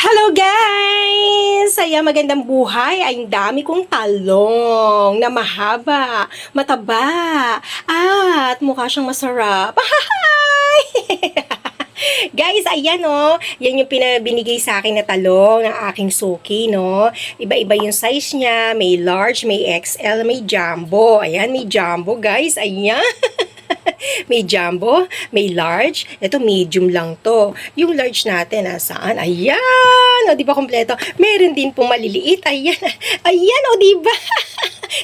Hello guys! Saya magandang buhay. Ay, ang dami kong talong na mahaba, mataba, at mukha siyang masarap. Hi! Guys, ayan oh. Yan yung binigay sa akin na talong ng aking suki, no? Iba-iba yung size niya. May large, may XL, may jumbo. Ayan, may jumbo, guys. Ayan. May jumbo, may large. Ito, medium lang to. Yung large natin, nasaan? Ayan! O, di ba kompleto? Meron din pong maliliit. Ayan. Ayan, o, di ba?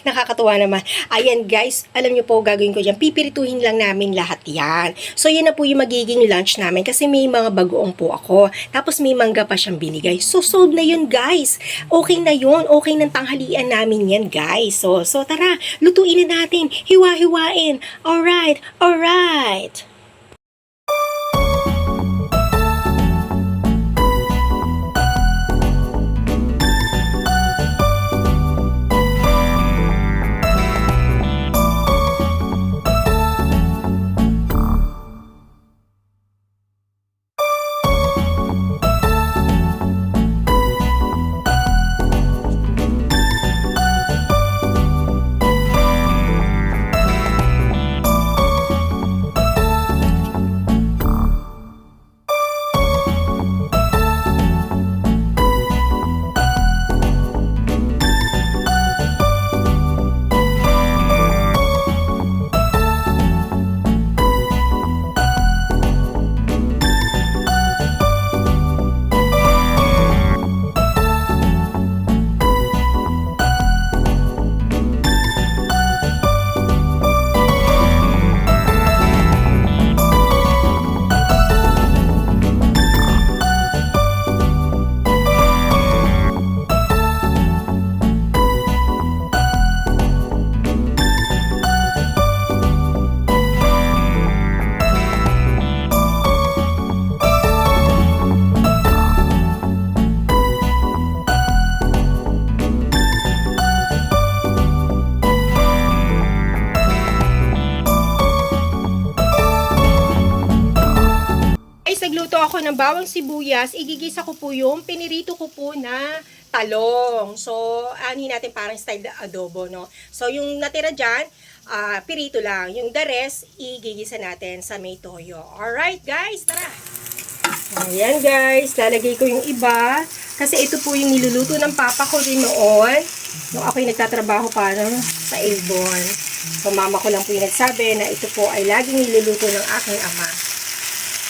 Nakakatuwa naman. Ayan, guys. Alam nyo po, gagawin ko dyan. Pipirituhin lang namin lahat yan. So, yan na po yung magiging lunch namin kasi may mga bagoong po ako. Tapos, may mangga pa siyang binigay. So, sold na yun, guys. Okay na yun. Okay ng tanghalian namin yan, guys. So tara, lutuin na natin. Hiwa-hiwain. Alright. Alright. Nagluto ako ng bawang sibuyas, igigisa ko po yung pinirito ko po na talong. So, anuhin natin parang style adobo, no? So, yung natira dyan, pirito lang. Yung the rest, igigisa natin sa may toyo. Alright, guys, tara! Ayan, guys, lalagay ko yung iba. Kasi ito po yung niluluto ng papa ko rin noon. Nung ako'y nagtatrabaho pa sa Avon. So, mama ko lang po yung nagsabi na ito po ay laging niluluto ng aking ama.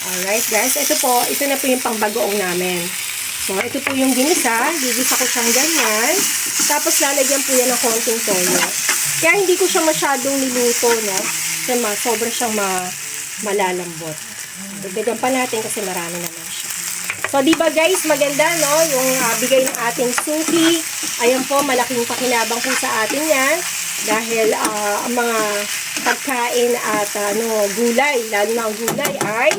Alright guys, ito na po yung pangbagoong namin. So, ito po yung ginisa. Gigisa ko siyang ganyan. Tapos, lalagyan po yan ng konting toyo. Kaya hindi ko siya masyadong niluto, no? Kasi sobra siyang malalambot. Dagdagan pa natin kasi marami naman siya. So, di ba guys, maganda, no? Yung bigay ng ating suki. Ayan po, malaking pakinabang po sa atin yan. Dahil ang mga pagkain at gulay, lalo na ang gulay ay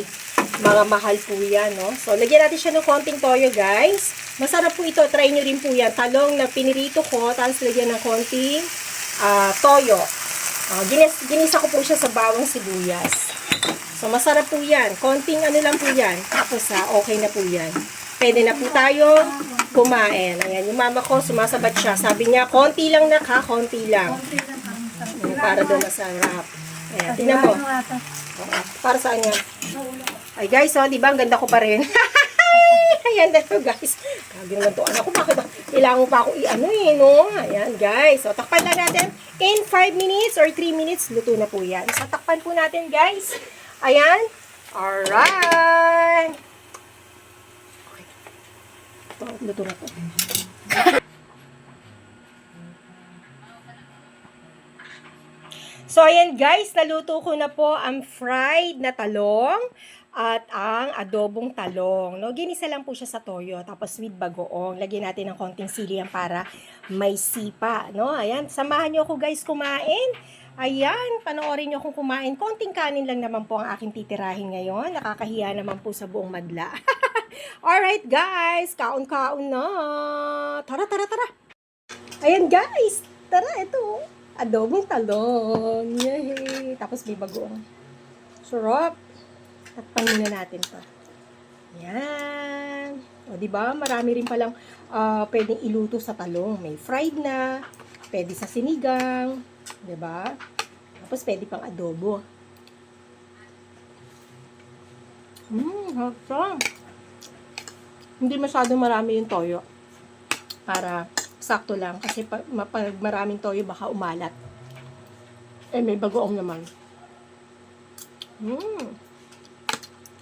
mga mahal po yan, no? So, lagyan natin siya ng konting toyo, guys. Masarap po ito. Try nyo rin po yan. Talong na pinirito ko, tapos lagyan ng konting toyo. Ginisa ko po siya sa bawang sibuyas. So, masarap po yan. Konting ano lang po yan. Tapos, okay na po yan. Pwede na po tayo kumain. Ayan, yung mama ko, sumasabat siya. Sabi niya, konti lang konti lang. Para daw masarap. Ayan, tingnan mo. Para saan yan? Ay guys, di ba ang ganda ko pa rin? Ayan na to guys. Kagi naman to. Anak ko, bakit kailangan pa ako no? Ayan guys. So, takpan na natin. In 5 minutes or 3 minutes, luto na po yan. So, takpan po natin guys. Ayan. Alright. Okay. Ito, luto na po. So, ayan guys, naluto ko na po ang fried na talong at ang adobong talong. No? Ginisa lang po siya sa toyo, tapos with bagoong. Lagyan natin ng konting sili para may sipa. No? Ayan, samahan nyo ako guys kumain. Ayan, panoorin nyo akong kumain. Konting kanin lang naman po ang aking titirahin ngayon. Nakakahiya naman po sa buong madla. Alright guys, kaon-kaon na. Tara, tara, tara. Ayan guys, tara, ito. Adobong talong. Yay! Tapos may bagoong. Sarap. Takpan muna natin to. Yan. O, 'di ba? Marami rin palang pwedeng iluto sa talong. May fried na, pwede sa sinigang, 'di ba? Tapos pwede pang adobo. Hapsa. Hindi masyadong marami yung toyo. Para sakto lang. Kasi pag maraming toyo, baka umalat. May bagoong naman.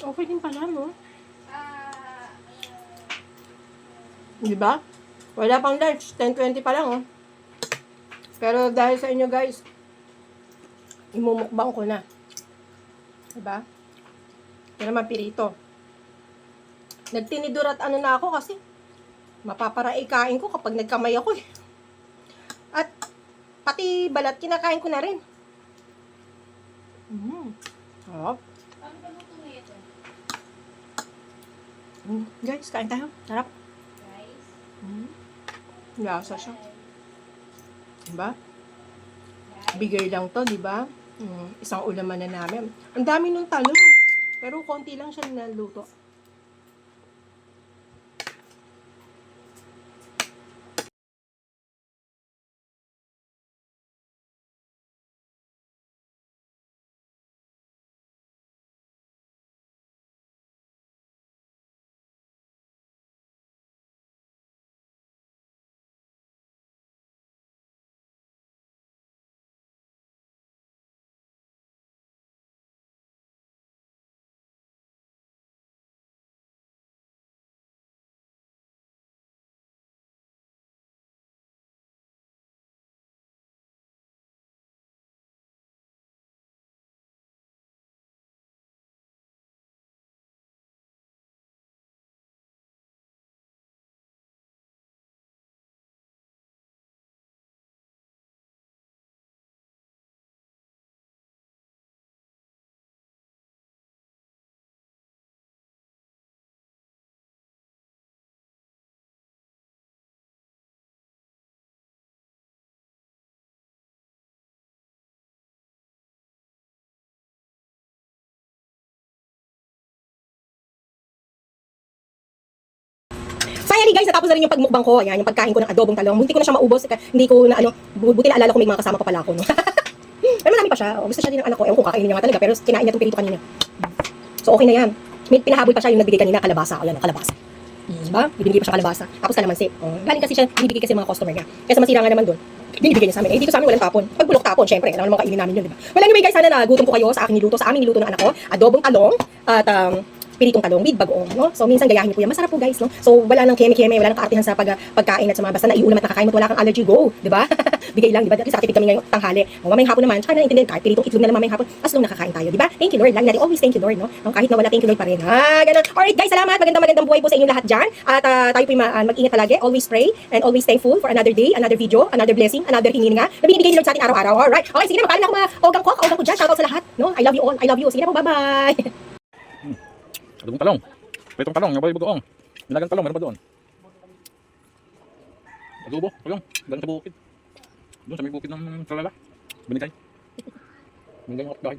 Okay din pala, no? Diba? Wala pang lunch. 10:20 pa lang, oh. Pero dahil sa inyo, guys, imumukbang ko na. Diba? Ito naman pirito. Nagtinidor at ano na ako kasi mapaparaikain ko kapag nagkamay ako eh. At pati balat kinakain ko na rin. Sarap. Guys, kain tayo. Sarap. Lasa siya. Diba? Bigay lang to, diba? Isang ulaman na namin. Ang dami nung talong. Pero konti lang siya naluto. Finally guys, natapos na rin yung pagmukbang ko. Ayan, yung pagkain ko ng adobong talong. Munti ko na siya maubos. Hindi ko na buti na alala ko may mga kasama pa pala ako. No? Pero marami pa siya. Gusto siya din ng anak ko. Ewan ko kakainin niya nga talaga. Pero kinain niya itong pirito kanina. So okay na yan. May pinahabol pa siya yung nagbigay kanina, kalabasa. Ayan, kalabasa. Diba? Ibinigay pa siya kalabasa. Tapos kalamansi. Galing kasi siya, binibigay kasi mga customer niya. Kaya masira nga naman doon. Binibigay niya sa amin. Dito sa amin walang tapon. Pag bulok tapon, syempre, kailangan naman kainin namin yun, diba? Well, anyway guys, sana nagutom ko kayo sa aking niluto, sa aming niluto ng anak ko. Adobong talong at piritong talong with bagoong, no? So, minsan gayahin niyo po yan. Masarap po, guys, no? So, wala nang keme-keme, wala nang kaartihan sa pagkain at sa mga basta naiulam at nakakain mo at wala kang allergy, go, di ba? Bigay lang, di ba? At least nakatipid kami ngayong tanghali. Mamayang hapon naman, tsaka naiintindihan kahit piritong itlog na lang mamayang hapon, as long nakakain tayo, di ba? Thank you, Lord. Lagi natin always thank you, Lord, no? Kahit na wala, thank you, Lord pa rin. Ganun. Alright, guys, salamat. Magandang buhay po sa inyong lahat dyan. At tayo po mag-ingat palagi. Always pray and always thankful for another day, another video, another blessing, another hingin nga na binibigay ni Lord sa atin araw-araw. Alright. Okay, sige na, makain na ako mga ogang ko dyan. Shoutout sa lahat, no? I love you all. I love you. Sige na po, bye-bye. Adobong talong. Petong talong, yung bagoong. Nilagang talong, meron ba doon? Adobo, talong. Galing sa bukid. Doon sa may bukid ng Tralala. Binigay. Binigay yung kapitbahay.